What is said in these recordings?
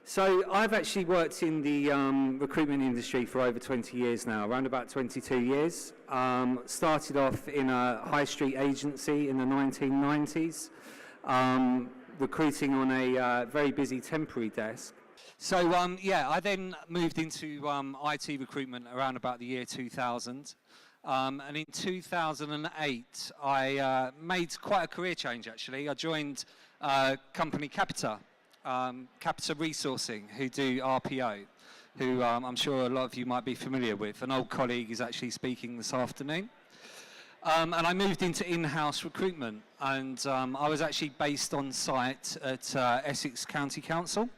So I've actually worked in the recruitment industry for over 20 years now, around about 22 years. Started off in a high street agency in the 1990s, recruiting on a very busy temporary desk. So yeah, I then moved into IT recruitment around about the year 2000. And in 2008, I made quite a career change actually. I joined company Capita. Capita Resourcing, who do RPO, who I'm sure a lot of you might be familiar with. An old colleague is actually speaking this afternoon. And I moved into in-house recruitment, and I was actually based on site at Essex County Council.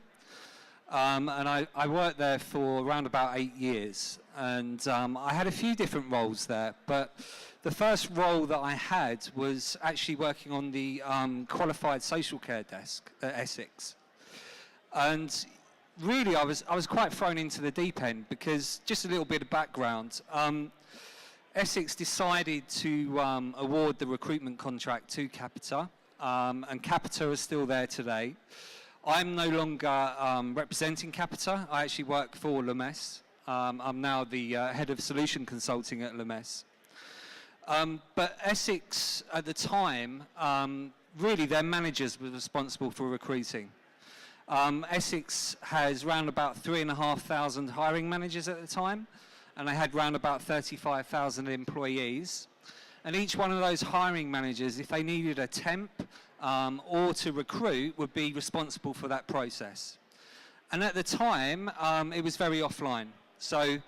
And I worked there for around about 8 years, and I had a few different roles there, but the first role that I had was actually working on the qualified social care desk at Essex. And really, I was quite thrown into the deep end because, just a little bit of background, Essex decided to award the recruitment contract to Capita, and Capita is still there today. I'm no longer representing Capita. I actually work for Lumesse. I'm now the head of solution consulting at Lumesse. But Essex, at the time, really their managers were responsible for recruiting. Essex has round about 3,500 hiring managers at the time, and they had round about 35,000 employees. And each one of those hiring managers, if they needed a temp or to recruit, would be responsible for that process. And at the time, it was very offline. So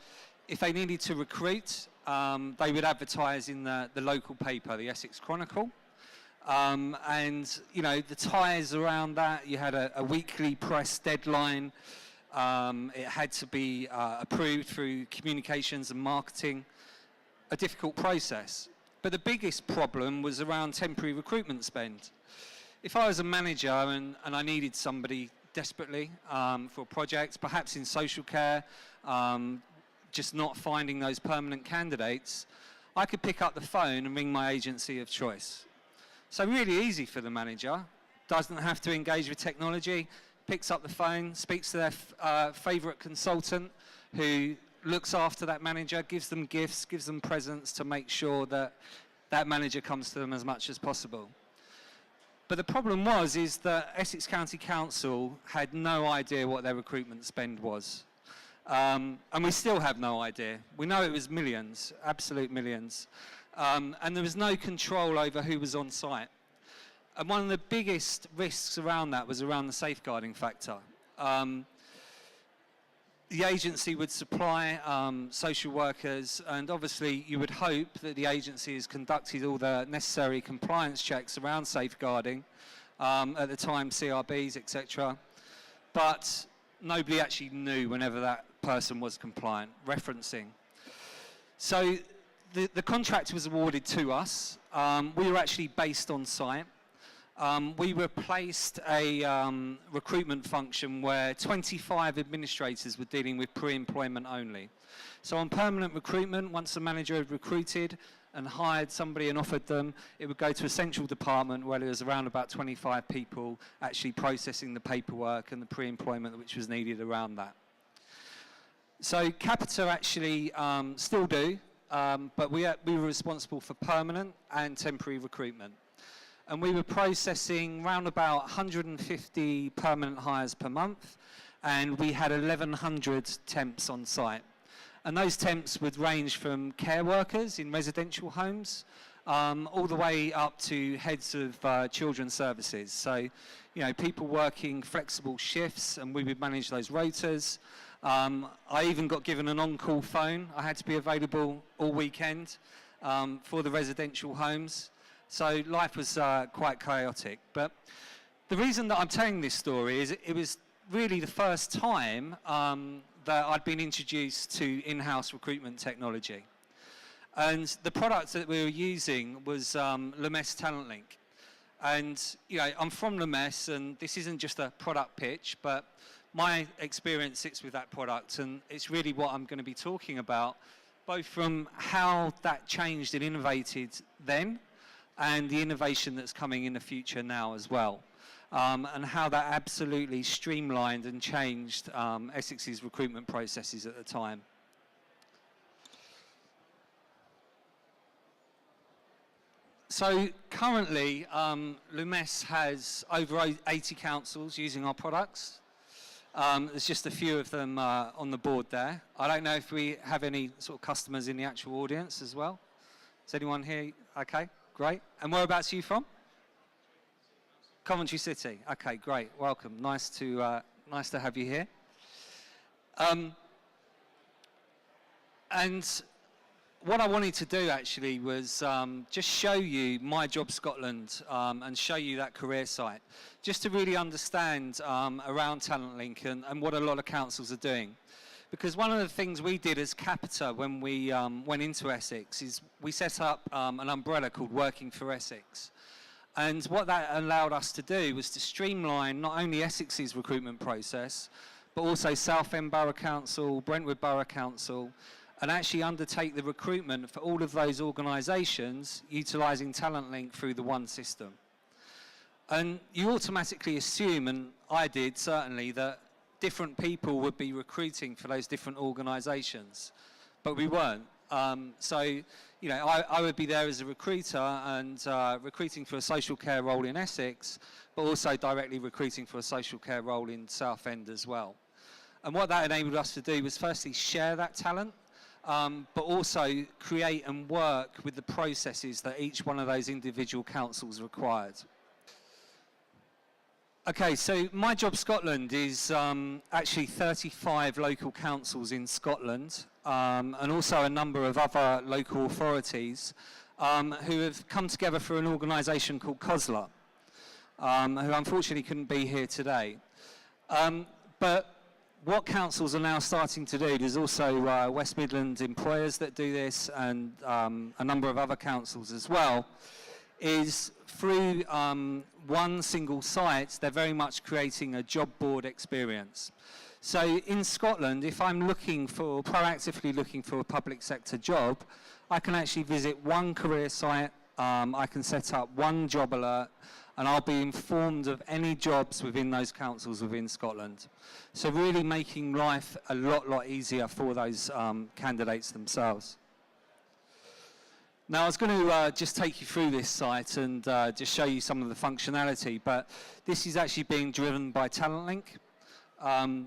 if they needed to recruit, they would advertise in the local paper, the Essex Chronicle. And, you know, the ties around that, you had a weekly press deadline. It had to be approved through communications and marketing, a difficult process. But the biggest problem was around temporary recruitment spend. If I was a manager and I needed somebody desperately for a project, perhaps in social care, just not finding those permanent candidates, I could pick up the phone and ring my agency of choice. So really easy for the manager, doesn't have to engage with technology, picks up the phone, speaks to their favourite consultant who looks after that manager, gives them gifts, gives them presents to make sure that that manager comes to them as much as possible. But the problem is that Essex County Council had no idea what their recruitment spend was. And we still have no idea. We know it was millions, absolute millions. And there was no control over who was on site. And one of the biggest risks around that was around the safeguarding factor. The agency would supply social workers, and obviously you would hope that the agency has conducted all the necessary compliance checks around safeguarding, at the time CRBs, etc. But nobody actually knew whenever that person was compliant, referencing. So the contract was awarded to us. We were actually based on site. We replaced a recruitment function where 25 administrators were dealing with pre-employment only. So on permanent recruitment, once the manager had recruited and hired somebody and offered them, it would go to a central department where there was around about 25 people actually processing the paperwork and the pre-employment which was needed around that. So Capita actually still do, but we were responsible for permanent and temporary recruitment. And we were processing around about 150 permanent hires per month, and we had 1,100 temps on site. And those temps would range from care workers in residential homes, all the way up to heads of children's services. So, you know, people working flexible shifts, and we would manage those rotas. I even got given an on-call phone. I had to be available all weekend for the residential homes. So life was quite chaotic. But the reason that I'm telling this story is it was really the first time that I'd been introduced to in-house recruitment technology. And the product that we were using was Lumesse Talent Link. And, you know, I'm from Lumesse, and this isn't just a product pitch, but my experience sits with that product, and it's really what I'm going to be talking about, both from how that changed and innovated then, and the innovation that's coming in the future now as well. and how that absolutely streamlined and changed Essex's recruitment processes at the time. So currently, Lumesse has over 80 councils using our products. There's just a few of them on the board there. I don't know if we have any sort of customers in the actual audience as well. Is anyone here? Okay, great. And whereabouts are you from? Coventry City. Okay, great. Welcome. Nice to have you here. And what I wanted to do actually was just show you My Job Scotland and show you that career site, just to really understand around Talent Link and what a lot of councils are doing. Because one of the things we did as Capita when we went into Essex is we set up an umbrella called Working for Essex. And what that allowed us to do was to streamline not only Essex's recruitment process, but also Southend Borough Council, Brentwood Borough Council, and actually undertake the recruitment for all of those organisations utilising Talent Link through the one system. And you automatically assume, and I did certainly, that different people would be recruiting for those different organisations, but we weren't. So, you know, I would be there as a recruiter and recruiting for a social care role in Essex, but also directly recruiting for a social care role in Southend as well. And what that enabled us to do was firstly share that talent, but also create and work with the processes that each one of those individual councils required. Okay, so My Job Scotland is actually 35 local councils in Scotland, and also a number of other local authorities who have come together for an organisation called COSLA, who unfortunately couldn't be here today. But what councils are now starting to do, there's also West Midlands employers that do this, and a number of other councils as well, is through one single site, they're very much creating a job board experience. So in Scotland, if I'm proactively looking for a public sector job, I can actually visit one career site, I can set up one job alert, and I'll be informed of any jobs within those councils within Scotland. So really making life a lot easier for those candidates themselves. Now I was going to just take you through this site and just show you some of the functionality, but this is actually being driven by Talent Link.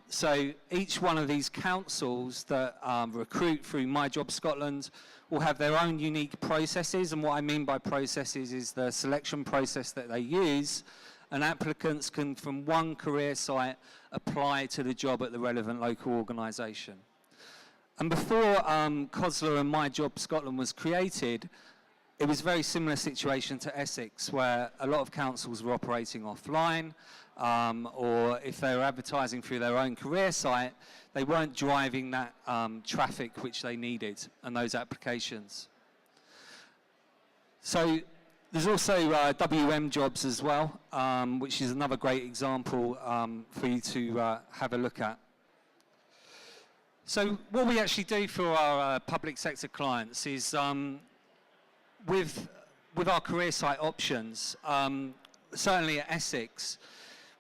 So each one of these councils that recruit through My Job Scotland will have their own unique processes, and what I mean by processes is the selection process that they use, and applicants can from one career site apply to the job at the relevant local organisation. And before COSLA and My Job Scotland was created, it was a very similar situation to Essex, where a lot of councils were operating offline, or if they were advertising through their own career site, they weren't driving that traffic which they needed and those applications. So there's also WM jobs as well, which is another great example for you to have a look at. So what we actually do for our public sector clients is with our career site options, certainly at Essex,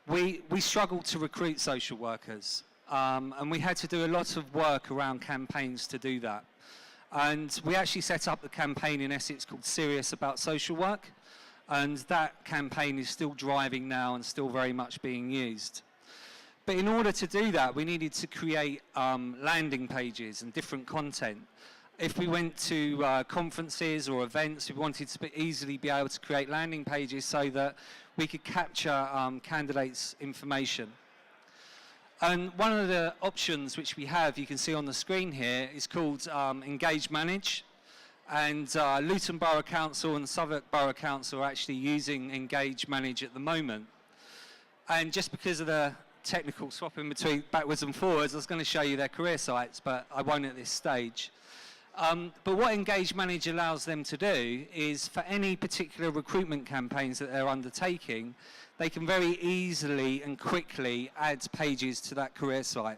we struggled to recruit social workers, and we had to do a lot of work around campaigns to do that. And we actually set up the campaign in Essex called Serious About Social Work, and that campaign is still driving now and still very much being used. But in order to do that, we needed to create landing pages and different content. If we went to conferences or events, we wanted to easily be able to create landing pages so that we could capture candidates' information. And one of the options which we have, you can see on the screen here, is called Engage Manage. And Luton Borough Council and Southwark Borough Council are actually using Engage Manage at the moment. And just because of the technical swapping between backwards and forwards, I was going to show you their career sites, but I won't at this stage. But what Engage Manage allows them to do is, for any particular recruitment campaigns that they're undertaking, they can very easily and quickly add pages to that career site.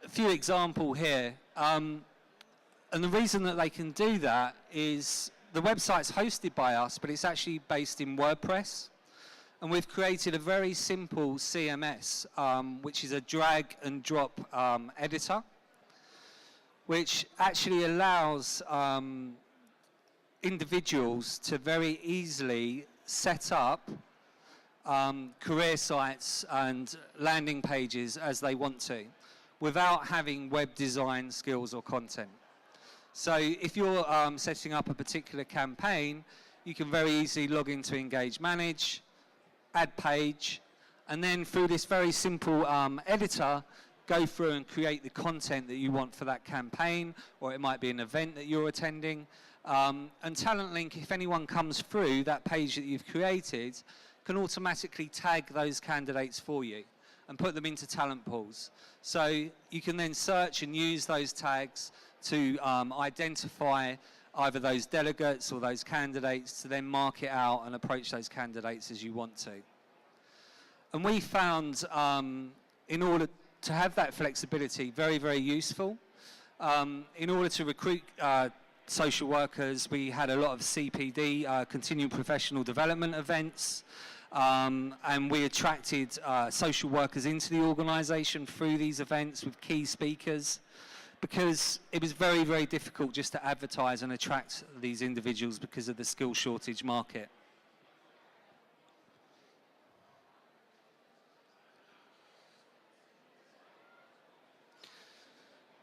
A few examples here. And the reason that they can do that is the website's hosted by us, but it's actually based in WordPress. And we've created a very simple CMS, which is a drag and drop editor, which actually allows individuals to very easily set up career sites and landing pages as they want to, without having web design skills or content. So if you're setting up a particular campaign, you can very easily log into Engage Manage, add page, and then through this very simple editor, go through and create the content that you want for that campaign, or it might be an event that you're attending. And Talent Link, if anyone comes through that page that you've created, can automatically tag those candidates for you and put them into talent pools. So you can then search and use those tags to identify either those delegates or those candidates, to then mark it out and approach those candidates as you want to. And we found, in order to have that flexibility, very, very useful. In order to recruit social workers, we had a lot of CPD, continuing professional development events, and we attracted social workers into the organisation through these events with key speakers, because it was very, very difficult just to advertise and attract these individuals because of the skill shortage market.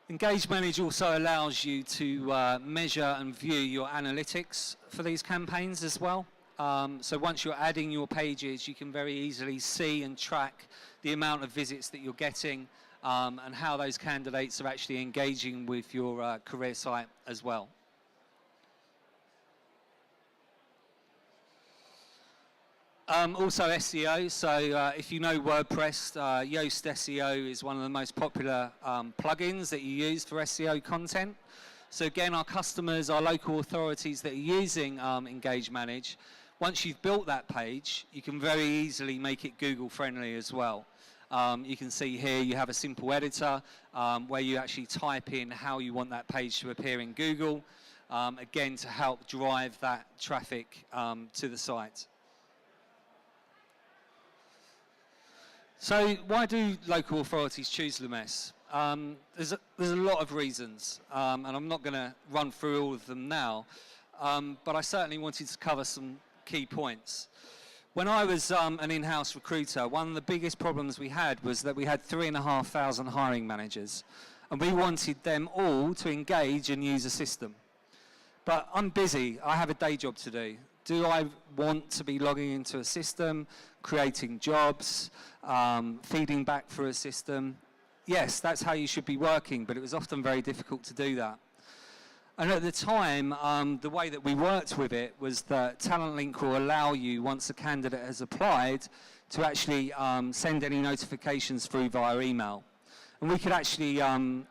Engage Manage also allows you to measure and view your analytics for these campaigns as well. So once you're adding your pages, you can very easily see and track the amount of visits that you're getting, and how those candidates are actually engaging with your career site as well. Also SEO, so if you know WordPress, Yoast SEO is one of the most popular plugins that you use for SEO content. So again, our customers, our local authorities that are using Engage Manage, once you've built that page, you can very easily make it Google friendly as well. You can see here you have a simple editor where you actually type in how you want that page to appear in Google, again to help drive that traffic to the site. So why do local authorities choose Lumesse? There's a lot of reasons, and I'm not going to run through all of them now, but I certainly wanted to cover some key points. When I was an in-house recruiter, one of the biggest problems we had was that we had 3,500 hiring managers, and we wanted them all to engage and use a system. But I'm busy, I have a day job to do. Do I want to be logging into a system, creating jobs, feeding back through a system? Yes, that's how you should be working, but it was often very difficult to do that. And at the time, the way that we worked with it was that Talent Link will allow you, once a candidate has applied, to actually send any notifications through via email. And we could actually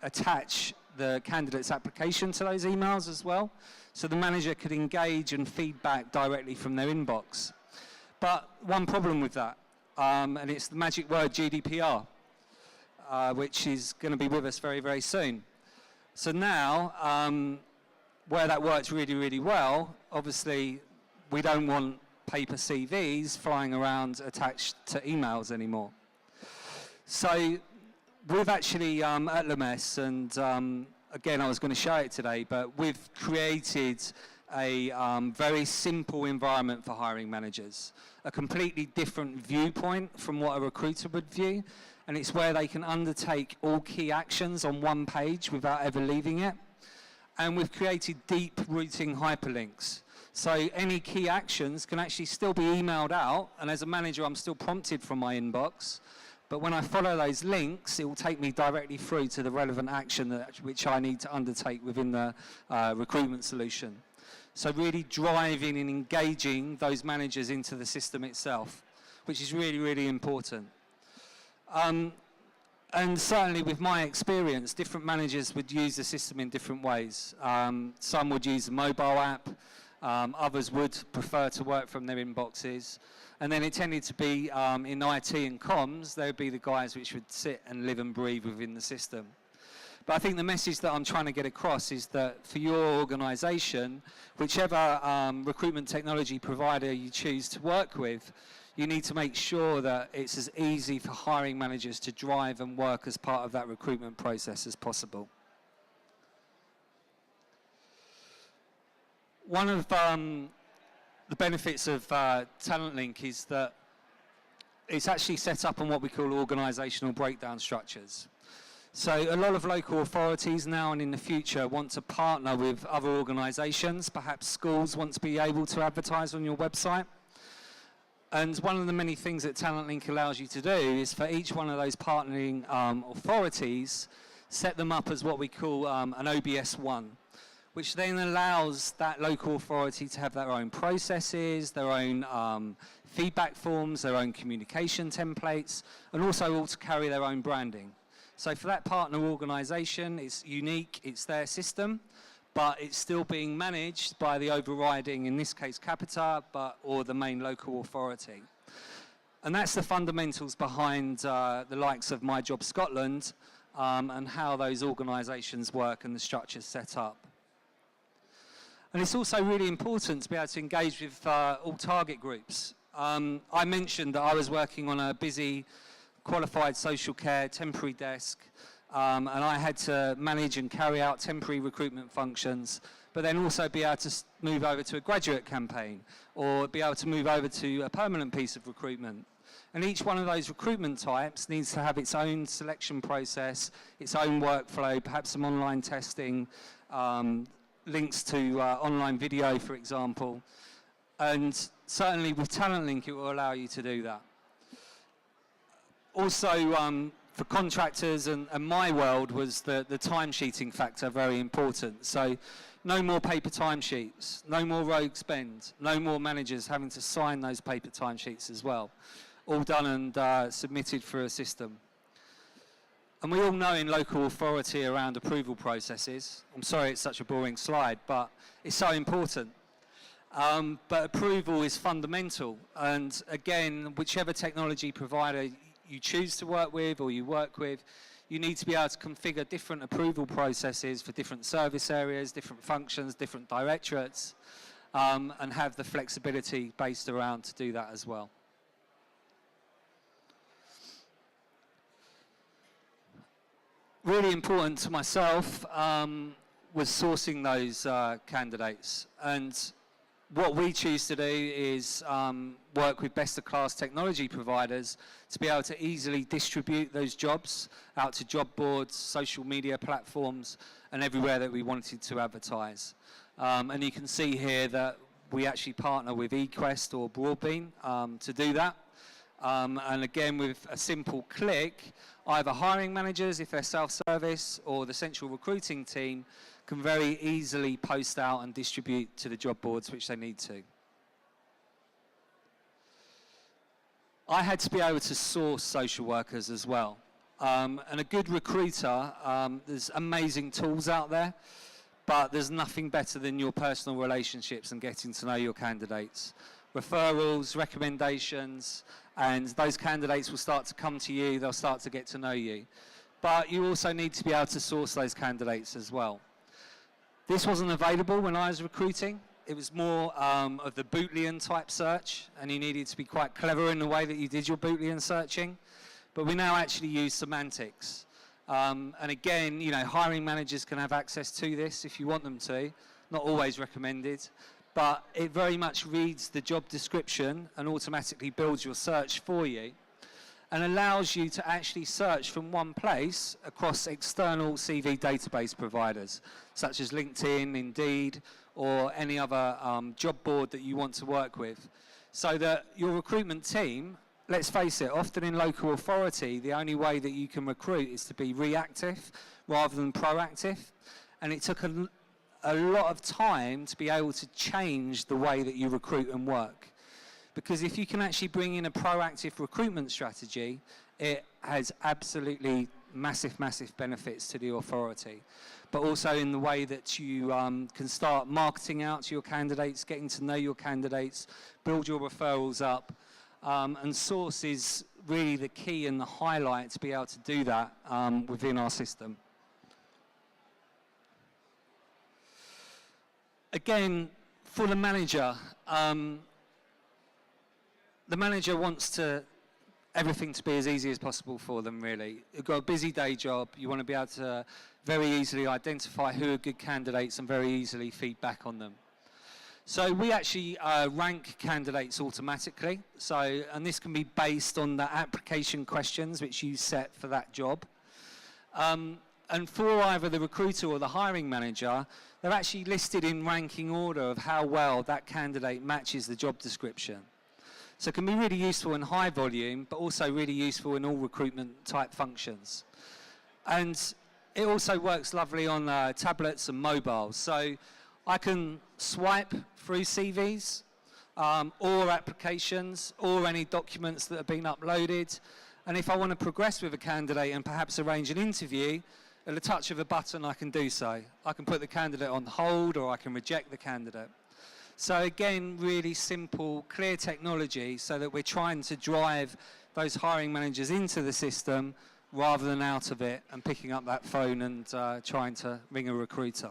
attach the candidate's application to those emails as well, so the manager could engage and feedback directly from their inbox. But one problem with that, and it's the magic word GDPR, which is going to be with us very, very soon. So now, where that works really, really well, obviously we don't want paper CVs flying around attached to emails anymore. So we've actually, at Lumesse, and again, I was going to show it today, but we've created a very simple environment for hiring managers, a completely different viewpoint from what a recruiter would view, and it's where they can undertake all key actions on one page without ever leaving it. And we've created deep routing hyperlinks. So any key actions can actually still be emailed out, and as a manager, I'm still prompted from my inbox. But when I follow those links, it will take me directly through to the relevant action which I need to undertake within the recruitment solution. So really driving and engaging those managers into the system itself, which is really, really important. And certainly with my experience, different managers would use the system in different ways. Some would use the mobile app, others would prefer to work from their inboxes. And then it tended to be in IT and comms, they would be the guys which would sit and live and breathe within the system. But I think the message that I'm trying to get across is that for your organisation, whichever recruitment technology provider you choose to work with, you need to make sure that it's as easy for hiring managers to drive and work as part of that recruitment process as possible. One of the benefits of Talent Link is that it's actually set up on what we call organisational breakdown structures. So a lot of local authorities now and in the future want to partner with other organisations. Perhaps schools want to be able to advertise on your website. And one of the many things that Talent Link allows you to do is for each one of those partnering authorities, set them up as what we call an OBS1, which then allows that local authority to have their own processes, their own feedback forms, their own communication templates, and also all to carry their own branding. So for that partner organisation, it's unique, it's their system, but it's still being managed by the overriding, in this case Capita, or the main local authority. And that's the fundamentals behind the likes of My Job Scotland and how those organisations work and the structures set up. And it's also really important to be able to engage with all target groups. I mentioned that I was working on a busy qualified social care temporary desk, and I had to manage and carry out temporary recruitment functions, but then also be able to move over to a graduate campaign or be able to move over to a permanent piece of recruitment. And each one of those recruitment types needs to have its own selection process, its own workflow, perhaps some online testing, links to online video, for example. And certainly with Talent Link, it will allow you to do that. Also, for contractors and my world was the timesheeting factor very important. So no more paper timesheets, no more rogue spend, no more managers having to sign those paper timesheets as well. All done and submitted through a system. And we all know in local authority around approval processes, I'm sorry it's such a boring slide, but it's so important. But approval is fundamental. And again, whichever technology provider you choose to work with or you work with, you need to be able to configure different approval processes for different service areas, different functions, different directorates, and have the flexibility based around to do that as well. Really important to myself was sourcing those candidates. And what we choose to do is work with best-of-class technology providers to be able to easily distribute those jobs out to job boards, social media platforms, and everywhere that we wanted to advertise. And you can see here that we actually partner with eQuest or Broadbean to do that. And again, with a simple click, either hiring managers, if they're self-service, or the central recruiting team can very easily post out and distribute to the job boards which they need to. I had to be able to source social workers as well. And a good recruiter, there's amazing tools out there, but there's nothing better than your personal relationships and getting to know your candidates. Referrals, recommendations, and those candidates will start to come to you, they'll start to get to know you. But you also need to be able to source those candidates as well. This wasn't available when I was recruiting. It was more of the Boolean type search, and you needed to be quite clever in the way that you did your Boolean searching. But we now actually use semantics. And again, you know, hiring managers can have access to this if you want them to. Not always recommended. But it very much reads the job description and automatically builds your search for you and allows you to actually search from one place across external CV database providers, such as LinkedIn, Indeed, or any other job board that you want to work with. So that your recruitment team, let's face it, often in local authority, the only way that you can recruit is to be reactive rather than proactive. And it took a lot of time to be able to change the way that you recruit and work. Because if you can actually bring in a proactive recruitment strategy, it has absolutely massive, massive benefits to the authority. But also in the way that you can start marketing out to your candidates, getting to know your candidates, build your referrals up, and source is really the key and the highlight to be able to do that within our system. Again, for the manager wants everything to be as easy as possible for them, really. You've got a busy day job, you want to be able to very easily identify who are good candidates and very easily feedback on them. So we actually rank candidates automatically, and this can be based on the application questions which you set for that job. And for either the recruiter or the hiring manager, they're actually listed in ranking order of how well that candidate matches the job description. So it can be really useful in high volume, but also really useful in all recruitment type functions. And it also works lovely on tablets and mobiles. So I can swipe through CVs or applications or any documents that have been uploaded. And if I want to progress with a candidate and perhaps arrange an interview, at the touch of a button I can do so. I can put the candidate on hold or I can reject the candidate. So again, really simple, clear technology so that we're trying to drive those hiring managers into the system rather than out of it and picking up that phone and trying to ring a recruiter.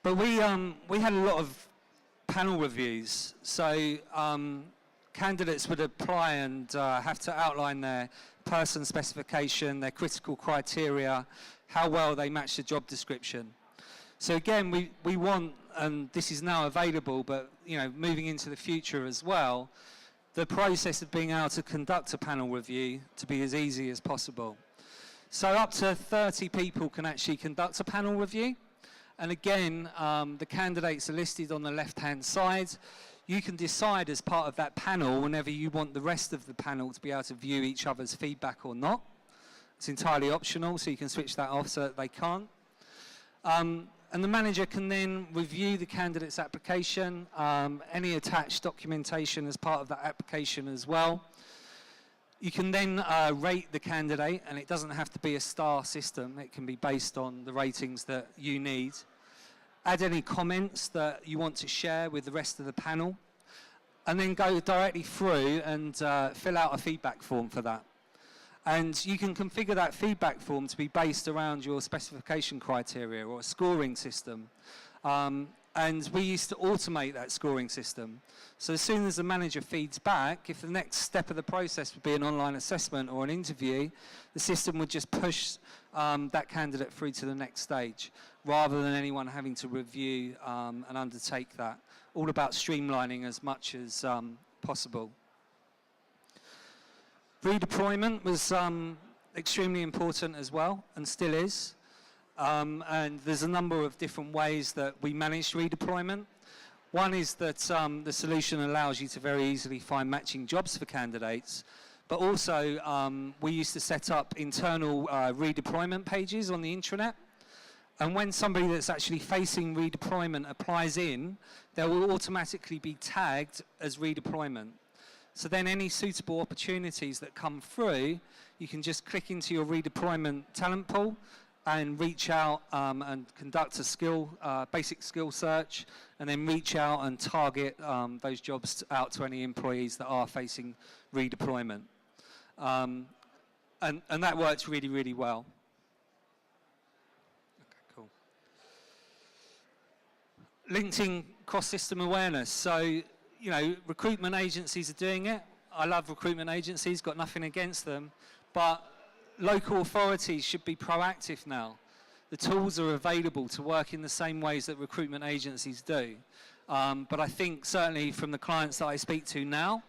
But we had a lot of panel reviews. So candidates would apply and have to outline their person specification, their critical criteria, how well they match the job description. So again, we want, and this is now available, but moving into the future as well, the process of being able to conduct a panel review to be as easy as possible. So up to 30 people can actually conduct a panel review. And again, the candidates are listed on the left-hand side. You can decide as part of that panel whenever you want the rest of the panel to be able to view each other's feedback or not. It's entirely optional, so you can switch that off so that they can't. And the manager can then review the candidate's application, any attached documentation as part of that application as well. You can then rate the candidate, and it doesn't have to be a star system. It can be based on the ratings that you need. Add any comments that you want to share with the rest of the panel, and then go directly through and fill out a feedback form for that. And you can configure that feedback form to be based around your specification criteria or a scoring system. And we used to automate that scoring system. So as soon as the manager feeds back, if the next step of the process would be an online assessment or an interview, the system would just push that candidate through to the next stage, rather than anyone having to review and undertake that. All about streamlining as much as possible. Redeployment was extremely important as well, and still is. And there's a number of different ways that we manage redeployment. One is that the solution allows you to very easily find matching jobs for candidates, but also we used to set up internal redeployment pages on the intranet. And when somebody that's actually facing redeployment applies in, they will automatically be tagged as redeployment. So then any suitable opportunities that come through, you can just click into your redeployment talent pool and reach out and conduct a basic skill search, and then reach out and target those jobs out to any employees that are facing redeployment. And that works really, really well. Okay, cool. LinkedIn cross-system awareness. So, recruitment agencies are doing it. I love recruitment agencies, got nothing against them, but local authorities should be proactive now. The tools are available to work in the same ways that recruitment agencies do. But I think certainly from the clients that I speak to now,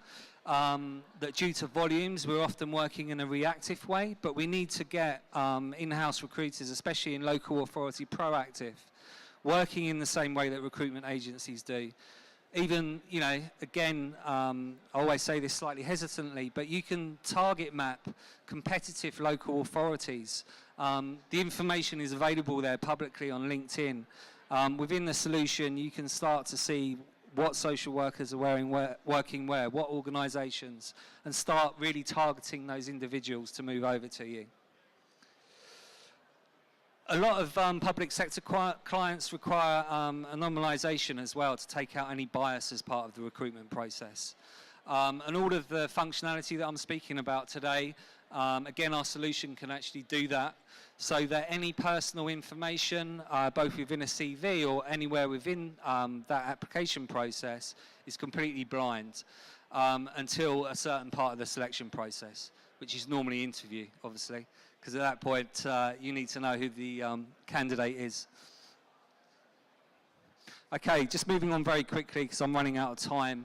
that due to volumes, we're often working in a reactive way, but we need to get in-house recruiters, especially in local authority, proactive, working in the same way that recruitment agencies do. Even, again, I always say this slightly hesitantly, but you can target map competitive local authorities. The information is available there publicly on LinkedIn. Within the solution, you can start to see what social workers are working where, what organisations, and start really targeting those individuals to move over to you. A lot of public sector clients require anonymisation as well to take out any bias as part of the recruitment process. And all of the functionality that I'm speaking about today, again, our solution can actually do that. so that any personal information, both within a CV or anywhere within that application process, is completely blind until a certain part of the selection process, which is normally interview, obviously, because at that point you need to know who the candidate is. Okay, just moving on very quickly because I'm running out of time.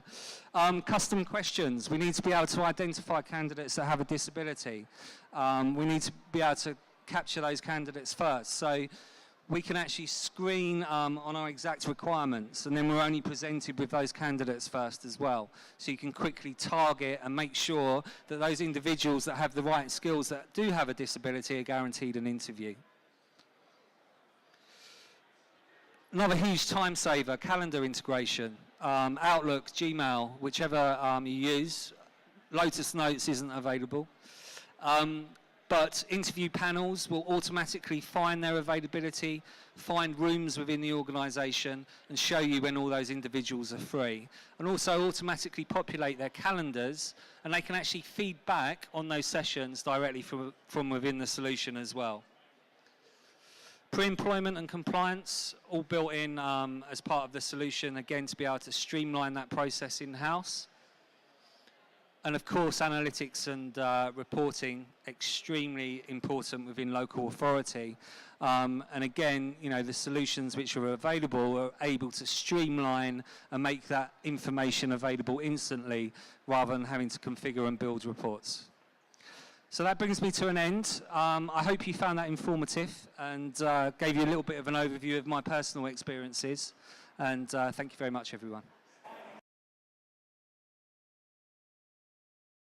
Custom questions. We need to be able to identify candidates that have a disability. We need to be able to capture those candidates first. So we can actually screen on our exact requirements, and then we're only presented with those candidates first as well. So you can quickly target and make sure that those individuals that have the right skills that do have a disability are guaranteed an interview. Another huge time saver, calendar integration. Outlook, Gmail, whichever you use. Lotus Notes isn't available. But interview panels will automatically find their availability, find rooms within the organisation, and show you when all those individuals are free. And also automatically populate their calendars, and they can actually feed back on those sessions directly from within the solution as well. Pre-employment and compliance, all built in as part of the solution, again, to be able to streamline that process in-house. And of course, analytics and reporting, extremely important within local authority. And again, you know, the solutions which are available are able to streamline and make that information available instantly rather than having to configure and build reports. So that brings me to an end. I hope you found that informative and gave you a little bit of an overview of my personal experiences. And thank you very much, everyone.